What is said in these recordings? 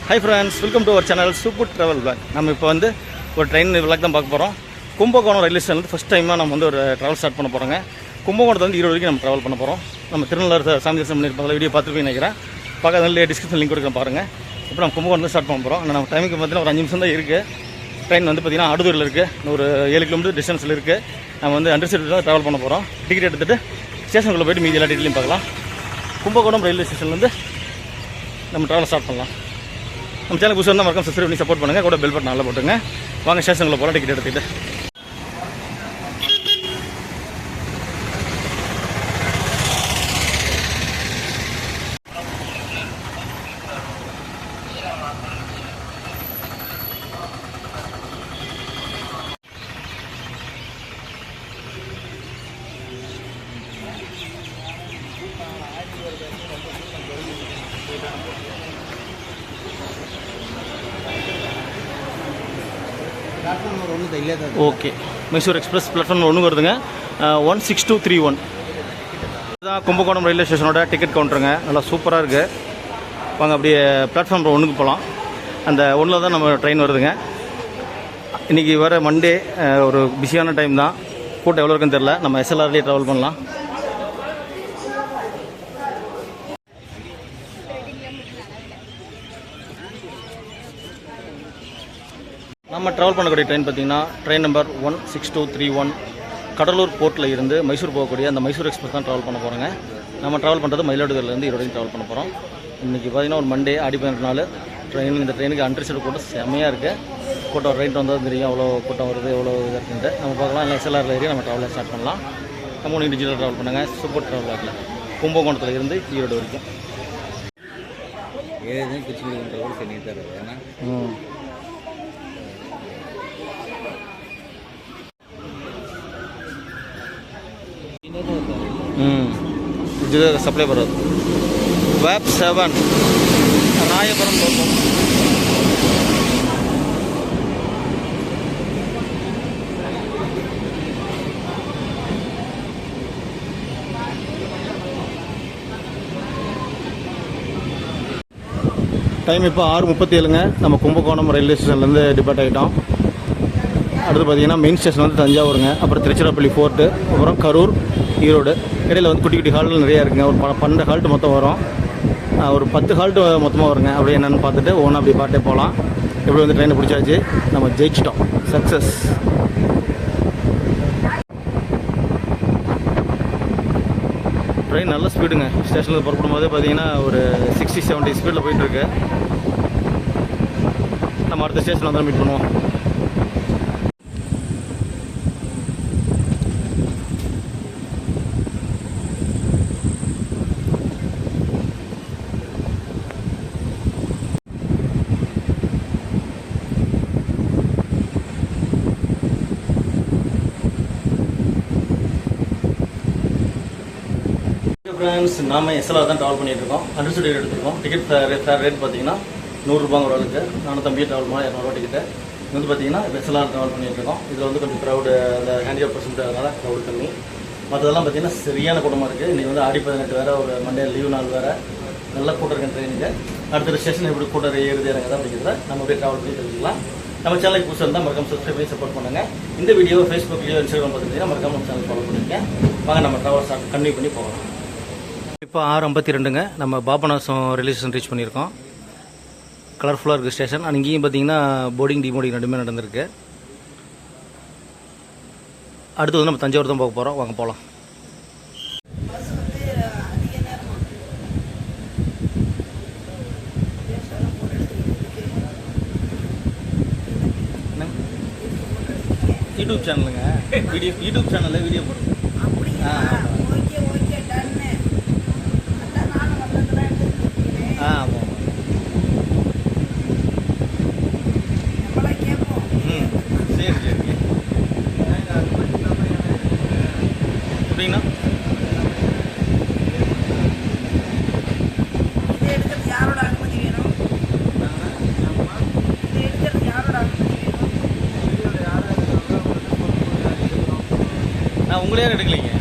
Hi friends, welcome to our channel Super Travel Vlog. நம்ம இப்போ வந்து ஒரு ட்ரெயின் vlog தான் பார்க்க போகிறோம். கும்பகோணம் ரயில்வே ஸ்டேஷன்ல ஃபர்ஸ்ட் டைமாக நம்ம வந்து ஒரு ட்ராவல் ஸ்டார்ட் பண்ண போகிறோங்க. கும்பகோணத்துல வந்து 20 வரைக்கும் நம்ம ட்ராவல் பண்ண போகிறோம். நம்ம திருநள்ளாறு சாமி தரிசனம் பண்ணியிருப்பாங்க, வீடியோ பார்த்துருப்பீங்க நினைக்கிறேன். பக்கத்துல டிஸ்கிரிப்ஷன் லிங்க் கொடுக்குறேன் பாருங்கள். இப்போ நம்ம கும்பகோணத்தில் ஸ்டார்ட் பண்ண போகிறோம். நம்ம டைமுக்கு பார்த்தீங்கன்னா ஒரு 5 நிமிஷம் தான் இருக்குது. ட்ரெயின் வந்து பார்த்தீங்கன்னா அடுதூரில் இருக்குது, ஒரு 7 கிலோமீட்டர் டிஸ்டன்ஸில் இருக்குது. நம்ம வந்து அண்டர்ஸ்டேட் தான் ட்ராவல் பண்ண போகிறோம். டிக்கெட் எடுத்துகிட்டு ஸ்டேஷனுக்குள்ளே போய்ட்டு மீதி எல்லா டீட்டெயிலையும் பார்க்கலாம். கும்பகோணம் ரயில்வே ஸ்டேஷன்லேருந்து நம்ம ட்ராவல் ஸ்டார்ட் பண்ணலாம். நம்ம சேனல் புதுசாக இருந்தால் மறக்காம சப்ஸ்கிரைப் பண்ணி சப்போர்ட் பண்ணுங்கள், கூட பெல் பட்டன் நல்லா போட்டுங்க. வாங்க ஸ்டேஷனுக்குள்ள போகலாம் டிக்கெட் எடுத்துக்கிட்டு. ஓகே, மைசூர் எக்ஸ்பிரஸ் பிளாட்ஃபார்ம் 1 வருதுங்க. 16231 இதுதான் கும்பகோணம் ரயில்வே ஸ்டேஷனோட டிக்கெட் கவுண்டருங்க. நல்லா சூப்பராக இருக்குது. வாங்க அப்படியே பிளாட்ஃபார்ம் 1க்கு போகலாம். அந்த 1ல் தான் நம்ம ட்ரெயின் வருதுங்க. இன்றைக்கி வர மண்டே, ஒரு பிஸியான டைம் தான். கூட்டம் எவ்வளோ இருக்குன்னு தெரில. நம்ம எஸ்எல்ஆர்லேயே ட்ராவல் பண்ணலாம். நம்ம ட்ராவல் பண்ணக்கூடிய ட்ரெயின் பார்த்திங்கன்னா ட்ரெயின் நம்பர் 16231 கடலூர் போர்ட்டில் இருந்து மைசூர் போகக்கூடிய அந்த மைசூர் எக்ஸ்பிரஸ் தான் ட்ராவல் பண்ண போகிறோங்க. நம்ம ட்ராவல் பண்ணுறது மயிலாடுதுறையிலேருந்து 20 ட்ராவல் பண்ண போகிறோம். இன்றைக்கி பார்த்திங்கன்னா ஒரு மண்டே, ஆடி 18 நாள் ட்ரெயின். இந்த ட்ரெயினுக்கு அண்டர்ஸ்டேட் கூட்டம் செம்மையாக இருக்குது. கூட்டம் ரைட் வந்தால் தெரியும் எவ்வளோ கூட்டம் வருது, எவ்வளோ இதாக இருக்குன்ட்டு. நம்ம பார்க்கலாம். இல்லை எஸ்எல்ஆரில் ஏறி நம்ம ட்ராவலை ஸ்டார்ட் பண்ணலாம். நம்ம ஒன்று டிஜிட்டல் ட்ராவல் பண்ணுங்கள். சூப்பர் ட்ராவல் கும்பகோணத்தில் இருந்து ஈரோடு வரைக்கும். இது சப்ளை பண்ணுறது வேப் 7 ராயபுரம் போகும். டைம் இப்போ 6:37ங்க. நம்ம கும்பகோணம் ரயில்வே ஸ்டேஷன்லேருந்து டிபார்ட் ஆகிட்டோம். அடுத்து பார்த்திங்கன்னா மெயின் ஸ்டேஷன் வந்து தஞ்சாவூருங்க. அப்புறம் திருச்சிராப்பள்ளி ஃபோர்ட்டு, அப்புறம் கரூர், ஈரோடு. இடையில் வந்து குட்டி குட்டி ஹால்கள் நிறையா இருக்குங்க. ஒரு 12 ஹால்ட்டு மொத்தம் வரும். ஒரு 10 ஹால்ட்டு மொத்தமாக வருங்க. அப்படியே என்னென்னு பார்த்துட்டு ஒவ்வொன்றா அப்படி பாட்டே போகலாம். எப்படி வந்து ட்ரெயினை பிடிச்சாச்சு, நம்ம ஜெயிச்சிட்டோம். சக்ஸஸ். ட்ரெயின் நல்ல ஸ்பீடுங்க. ஸ்டேஷனில் புறப்படும் போதே பார்த்தீங்கன்னா ஒரு 60-70 ஸ்பீடில் போயிட்டுருக்கு. நம்ம அடுத்த ஸ்டேஷனில் வந்து மீட் பண்ணுவோம். ஃப்ரெண்ட்ஸ், நாம் எஸ்எல்ஆர் தான் ட்ராவல் பண்ணிகிட்டு இருக்கோம். அண்டர்ஸ்டேட் எடுத்துருக்கோம். டிக்கெட் ஃபேர் ரேட் பார்த்தீங்கன்னா 100 ரூபாங்க ஒரு ஆளுக்கு. நானும் தம்பியை ட்ராவல் பண்ணால் 200 டிக்கெட்டு. இது வந்து பார்த்தீங்கன்னா எஸ்எல்ஆர் ட்ராவல் பண்ணிகிட்டு இருக்கோம். இதில் வந்து கொஞ்சம் க்ரௌடு, அந்த ஹேண்டிகேப் பர்சன்ட் அதனால் க்ரௌடு கம்மி. மற்றதெல்லாம் பார்த்தீங்கன்னா சரியான கூட்டமாக இருக்குது. இன்றைக்கி வந்து ஆடி 18 வேறு, ஒரு மண்டே லீவ் நாள் வேறு. நல்ல கூட்டம் இருக்குது ட்ரெயினுக்கு. அடுத்த ஸ்டேஷன் எப்படி கூட்டம் ஏறுது இறங்குது அப்படிங்கிறத நம்ம அப்படியே ட்ராவல் பண்ணி தெரிஞ்சுக்கலாம். நம்ம சேனலுக்கு புதுசாக இருந்தால் மறக்காம சப்ஸ்கிரைப் பண்ணி சப்போர்ட் பண்ணுங்கள். இந்த வீடியோவை ஃபேஸ்புக்லேயோ இன்ஸ்டாகிராம் பார்த்துருந்தீங்கன்னா மறக்காம நம்ம சேனல் ஃபாலோ பண்ணியிருக்கேன். வாங்க நம்ம ட்ராவல் ஸ்டார்ட் கண்டினியூ பண்ணி போகலாம். இப்போ 6:52ங்க. நம்ம பாபநாசம் ரயில்வே ஸ்டேஷன் ரீச் பண்ணியிருக்கோம். கலர்ஃபுல்லாக இருக்குது ஸ்டேஷன். அண்ட் இங்கேயும் பார்த்தீங்கன்னா போர்டிங் டிமோடிங் ரெண்டுமே நடந்திருக்கு. அடுத்து வந்து நம்ம தஞ்சாவூர் தான் போக போகிறோம். வாங்க போகலாம். யூடியூப் சேனலுங்க. யூடியூப் சேனலில் வீடியோ போடுறோம். ஆமாம். சரி சரி. எப்படிங்கண்ணா? நான் உங்களே எடுக்கலைங்க.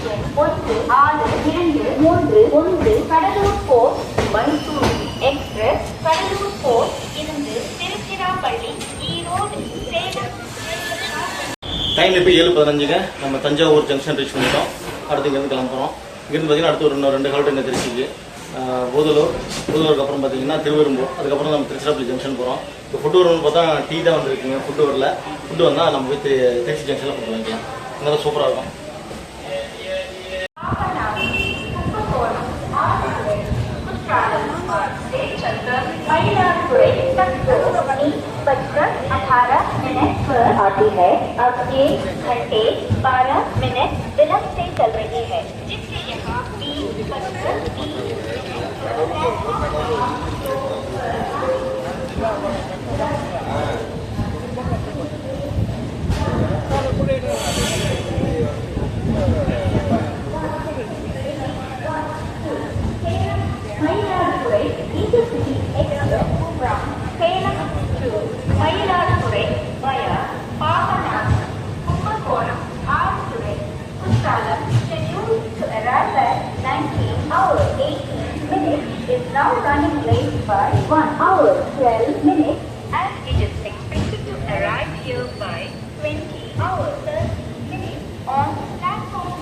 16231 Cuddalore port Mysore express Cuddalore port இருந்து திருச்சிராப்பள்ளி ஈரோடு சேலம். டைம் இப்போ 7:15ங்க. நம்ம தஞ்சாவூர் ஜங்ஷன் ரீச் பண்ணிட்டோம். அடுத்து இங்கேருந்து கிளம்புறோம். இங்கேருந்து பார்த்தீங்கன்னா அடுத்து ஒரு 2 கால்ட்டு இங்கே திருச்சிக்கு புதலூருக்கு அப்புறம் பார்த்தீங்கன்னா திருவெரும்பூர், அதுக்கப்புறம் நம்ம திருச்சிராப்பள்ளி ஜங்ஷன் போகிறோம். இப்போ ஃபுட்டு வரும்னு பார்த்தா டீ தான் வந்துருக்குங்க. ஃபுட்டு வரல. ஃபுட்டு வந்தால் நம்ம போய் திருச்சி ஜங்ஷனில் ஃபுட்டு வாங்கிக்கலாம். இங்கே சூப்பராக இருக்கும். आती है अब 1 घंटे 12 मिनट विलंब से चल रही है, जिससे यहाँ 20:30 Mayiladuthurai via Papanasam, Kumbakonam, Alanthurai, Kuttalam scheduled to arrive at 19:18 is now running late by 1:12 and it is expected to arrive here by 20:30 on platform.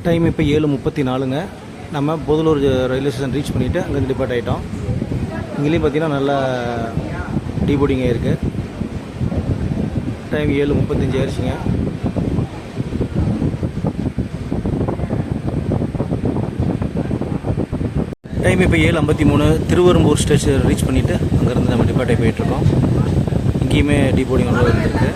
Time இப்போ 7:34ங்க. நம்ம புதலூர் ரயில்வே ஸ்டேஷன் ரீச் பண்ணிவிட்டு அங்கேருந்து டிபார்ட் ஆகிட்டோம். இங்கேயும் பார்த்தீங்கன்னா நல்லா டீபோர்டிங்காக இருக்குது. டைம் 7:35 ஆயிடுச்சுங்க. டைம் இப்போ 7:53. திருவெரும்பூர் ஸ்டேஷன் ரீச் பண்ணிவிட்டு அங்கேருந்து நம்ம டிபார்ட் ஆகி போயிட்டுருக்கோம். இங்கேயுமே டீபோர்டிங் ஒன்று வந்துருக்கு.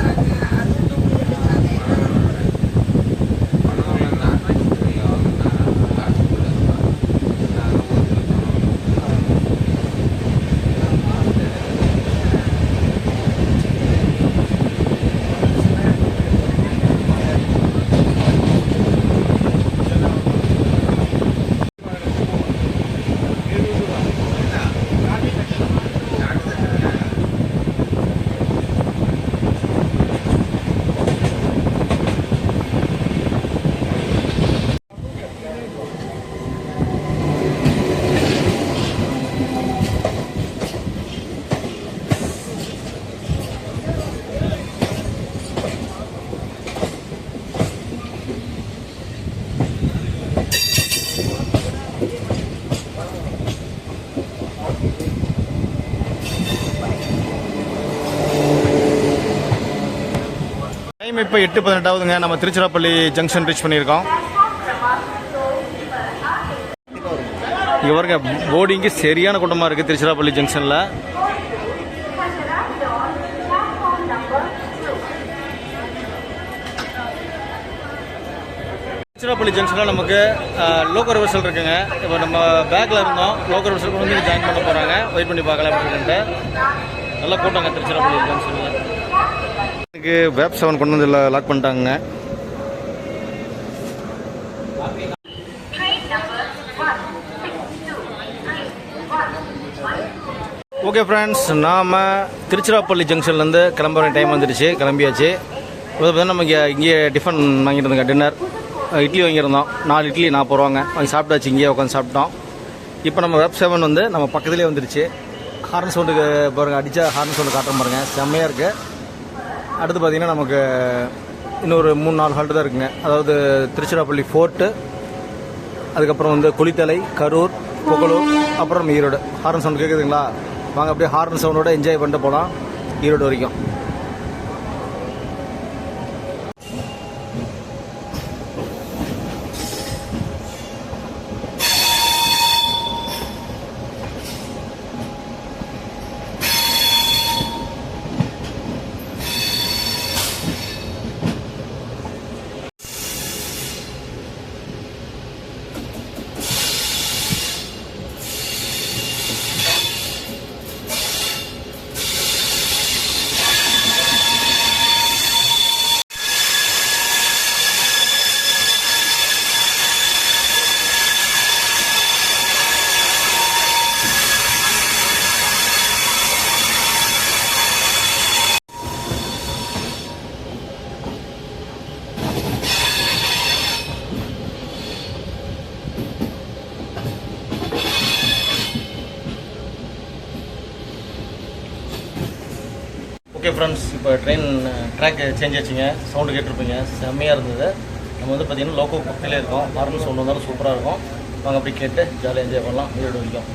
டைம் இப்போ 8:18 நம்ம திருச்சிராப்பள்ளி ஜங்ஷன் ரீச் பண்ணியிருக்கோம். இங்கே பாருங்க, போர்டிங்கு சரியான கூட்டமாக இருக்குது திருச்சிராப்பள்ளி ஜங்ஷனில். திருச்சிராப்பள்ளி ஜங்ஷனில் நமக்கு லோக்கல் ரிவர்சல் இருக்குங்க. இப்போ நம்ம பேக்கில் இருந்தோம், லோக்கல் ரிவர்சல் வந்து ஜாயின் பண்ண போகிறாங்க. வெயிட் பண்ணி பார்க்கலாம் அப்படின்ட்டு. நல்லா கூட்டங்க திருச்சிராப்பள்ளி ஜங்ஷனில். வேப் 7 கொண்டு வந்து லாக் பண்ணிட்டாங்க. ஓகே ஃப்ரெண்ட்ஸ், நாம் திருச்சிராப்பள்ளி ஜங்ஷன்லேருந்து கிளம்புற டைம் வந்துடுச்சு. கிளம்பியாச்சு. இப்போ பார்த்தீங்கன்னா நம்ம இங்கே டிஃபன் வாங்கிட்டு இருந்தோங்க. டின்னர் இட்லி வாங்கியிருந்தோம். 4 இட்லி 40 ரூபாங்க. வாங்கி சாப்பிட்டாச்சு. இங்கேயே உட்காந்து சாப்பிட்டோம். இப்போ நம்ம வேப் 7 வந்து நம்ம பக்கத்துலேயே வந்துடுச்சு. ஹார்ன் சவுண்டுக்கு பாருங்கள், அடித்தா ஹார்ன் சவுண்டு காட்டுற பாருங்க, செம்மையாக இருக்குது. அடுத்து பார்த்திங்கன்னா நமக்கு இன்னொரு 3-4 ஹால்ட்டு தான் இருக்குங்க. அதாவது திருச்சிராப்பள்ளி ஃபோர்ட்டு, அதுக்கப்புறம் வந்து குளித்தலை, கரூர், புகழூர், அப்புறம் ஈரோடு. ஹார்ன் சவுண்ட் கேட்குதுங்களா? வாங்க அப்படியே ஹார்ன் சவுண்டோட என்ஜாய் பண்ணிட்டு போகலாம் ஈரோடு வரைக்கும். ஃப்ரெண்ட்ஸ், இப்போ ட்ரெயின் ட்ராக் சேஞ்ச் ஆச்சுங்க. சவுண்டு கேட்டிருப்பீங்க, செம்மையாக இருந்தது. நம்ம வந்து பார்த்திங்கன்னா லோக்கல் பக்கத்திலே இருக்கோம். ஹார்ன் சவுண்டு வந்தாலும் சூப்பராக இருக்கும். வாங்க அப்படி கேட்டு ஜாலியாக என்ஜாய் பண்ணலாம் ஈரோடு வரைக்கும்.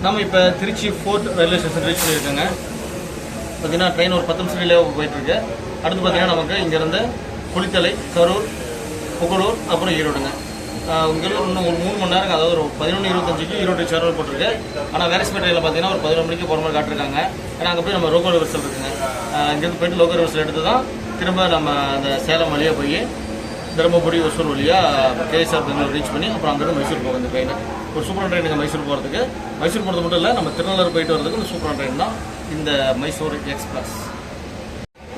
நம்ம இப்போ Tiruchi fort railway station reach பண்ணியிருக்கோங்க. பார்த்தீங்கன்னா ட்ரெயின் ஒரு 10 நிமிஷம் டிலே போயிட்டுருக்கு. அடுத்து பார்த்தீங்கன்னா நமக்கு இங்கேருந்து குளித்தலை, கரூர், புகழூர், அப்புறம் ஈரோடுங்க. இங்கேருந்து இன்னும் ஒரு 3 மணி நேரம், அதாவது ஒரு 11:25க்கு ஈரோடு சேரல் போட்டிருக்கு. ஆனால் வேரஸ்மே ட்ரெயினில் பார்த்தீங்கன்னா ஒரு 11 மணிக்கு போகிற மாதிரி காட்டிருக்காங்க. ஏன்னா அங்கே போய் நம்ம லோக்கல் ரிவர்சல் இருக்குங்க. இங்கேருந்து போயிட்டு லோக்கல் ரிவர்சல் எடுத்து தான் திரும்ப நம்ம அந்த சேலம் வழியாக போய் தருமபுரி, ஒசூர் வழியாக கேஎஸ்ஆர் பெங்களூர் ரீச் பண்ணி அப்புறம் அங்கேருந்து மைசூர் போகும் இந்த ட்ரெயின். ஒரு சூப்பரான ட்ரெயினுங்க மைசூர் போகிறதுக்கு. மைசூர் போகிறது மட்டும் இல்லை, நம்ம திருநள்ளாறு போயிட்டு வரதுக்கு இந்த சூப்பரான ட்ரெயின் தான் இந்த மைசூர் எக்ஸ்பிரஸ்.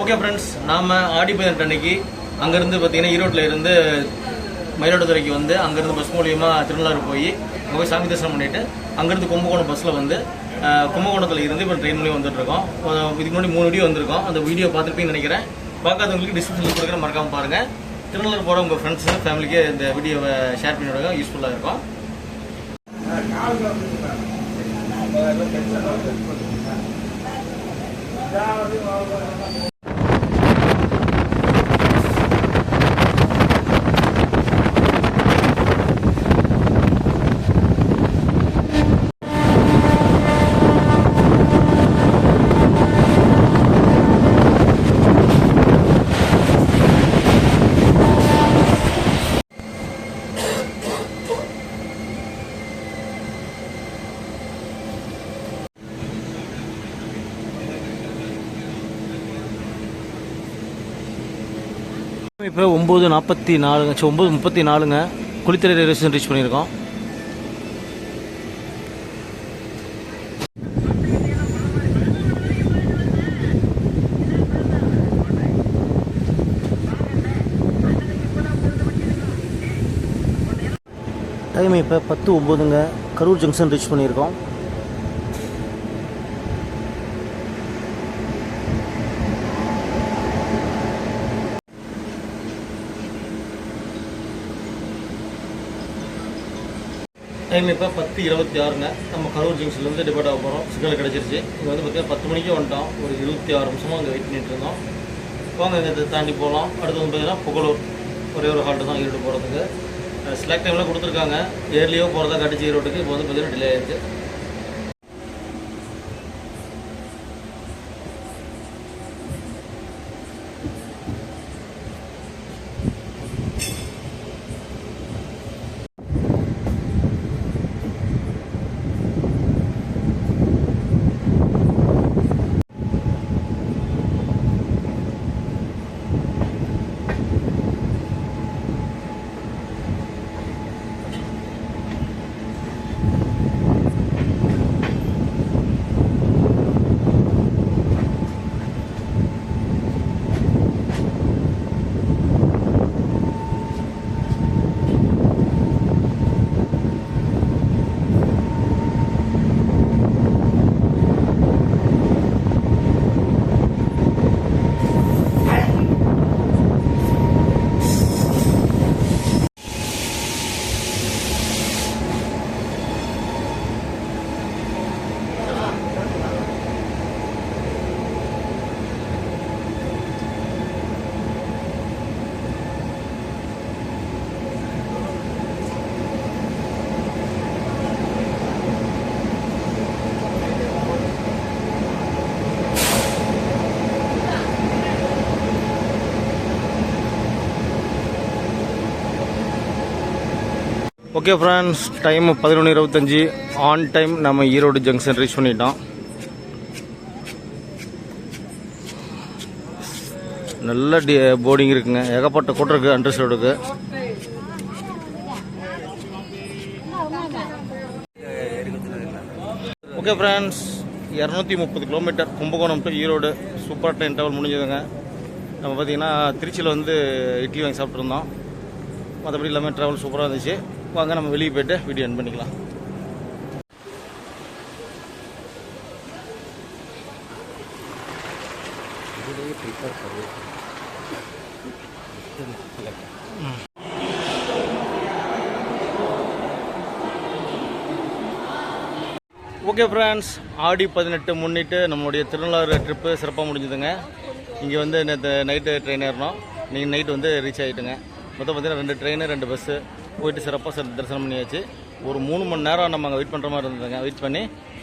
ஓகே ஃப்ரெண்ட்ஸ், நாம் ஆடி 18 அன்னைக்கு அங்கேருந்து பார்த்தீங்கன்னா ஈரோட்டில் இருந்து மயிலாடுதுறைக்கு வந்து அங்கேருந்து பஸ் மூலியமாக திருநள்ளாறு போய் அங்கே போய் சாமி தரிசனம் பண்ணிவிட்டு அங்கேருந்து கும்பகோணம் பஸ்ஸில் வந்து கும்பகோணத்தில் இருந்து இப்போ ட்ரெயின் மூலியம் வந்துட்டுருக்கோம். இதுக்கு முன்னாடி 3 வீடியோ வந்திருக்கோம். அந்த வீடியோ பார்த்துருப்பீங்கன்னு நினைக்கிறேன். பார்க்காதவங்களுக்கு டிஸ்கிரிப்ஷனில் கொடுக்குற மறக்காமல் பாருங்கள். திருநள்ளாறு போகிற உங்கள் ஃப்ரெண்ட்ஸு ஃபேமிலிக்கு இந்த வீடியோவை ஷேர் பண்ணி விடுங்க, யூஸ்ஃபுல்லாக இருக்கும். இப்போ 9:44 9:34ங்க குளித்தலை ரயில்வே ஸ்டேஷன் ரீச் பண்ணியிருக்கோம். டைம் இப்போ 10:09ங்க கரூர் ஜங்ஷன் ரீச் பண்ணியிருக்கோம். டைம் இப்போ 10:26ங்க. நம்ம கரூர் ஜங்ஷன்லேருந்து டிபார்ட் ஆக போகிறோம். சிக்னல் கிடச்சிருச்சு. இங்கே வந்து பார்த்தீங்கன்னா 10 மணிக்கு வந்துட்டோம். ஒரு 26 நிமிஷமாக அங்கே வெயிட் பண்ணிட்டு இருந்தோம். வாங்க இங்கே தாண்டி போகலாம். அடுத்து வந்து பார்த்தீங்கன்னா புகழூர் ஒரே ஒரு ஹால்ட்டு தான் ஈரோடு போகிறதுக்கு. ஸ்லாக் டைமில் கொடுத்துருக்காங்க. ஏர்லியோ போகிறதா கட்டிச்சு ஈரோட்டுக்கு. இப்போ வந்து பார்த்தீங்கன்னா டிலே ஆயிடுச்சு. Okay friends, time 11:25. On time நம்ம ஈரோடு ஜங்ஷன் ரீச் பண்ணிட்டோம். நல்ல போர்டிங் இருக்குங்க, ஏகப்பட்ட கூட்டம் இருக்குது அண்டர் ரோடுக்கு. Okay friends, 230 kilometre Kumbakonam to Erode super train travel முடிஞ்சதுங்க. நம்ம பார்த்தீங்கன்னா திருச்சியில் வந்து இட்லி வாங்கி சாப்பிட்ருந்தோம். மற்றபடி எல்லாமே ட்ராவல் சூப்பராக இருந்துச்சு. வாங்க நம்ம வெளியே போய்ட்டு வீடியோ என் பண்ணிக்கலாம். ஓகே ஃப்ரெண்ட்ஸ், ஆடி 18 முன்னிட்டு நம்மளுடைய திருநள்ளாறு ட்ரிப்பு சிறப்பாக முடிஞ்சுதுங்க. இங்கே வந்து நேற்று நைட்டு ட்ரெயின் ஏறினோம். நீங்கள் நைட்டு வந்து ரீச் ஆகிட்டுங்க. மொத்தம் பார்த்தீங்கன்னா 2 ட்ரெயின் 2 பஸ்ஸு போயிட்டு சிறப்பாக தரிசனம் பண்ணியாச்சு. ஒரு 3 மணி நேரம் நம்ம அங்கே வெயிட் பண்ணுற மாதிரி இருந்ததுங்க. வெயிட் பண்ணி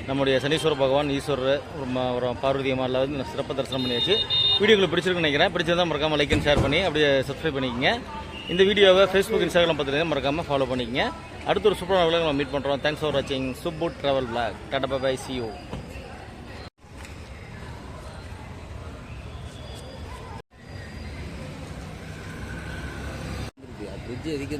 நம்முடைய சனீஸ்வர பகவான், ஈஸ்வரர், ஒரு பார்வதி அம்மாவில் வந்து சிறப்பாக தரிசனம் பண்ணியாச்சு. வீடியோக்களை பிடிச்சிருக்குன்னு நினைக்கிறேன். பிடிச்சிருந்தால் மறக்காமல் லைக் அண்ட் ஷேர் பண்ணி அப்படியே சப்ஸ்கிரைப் பண்ணிக்கங்க. இந்த வீடியோவை ஃபேஸ்புக், இன்ஸ்டாகிராம் பார்த்துட்டு மறக்காமல் ஃபாலோ பண்ணிக்கங்க. அடுத்த ஒரு சூப்பரான விளாக் நம்ம மீட் பண்ணுறோம். தேங்க்ஸ் ஃபார் வாட்சிங் Subbu travel vlog. Tata bye, see you. Bridge एदिके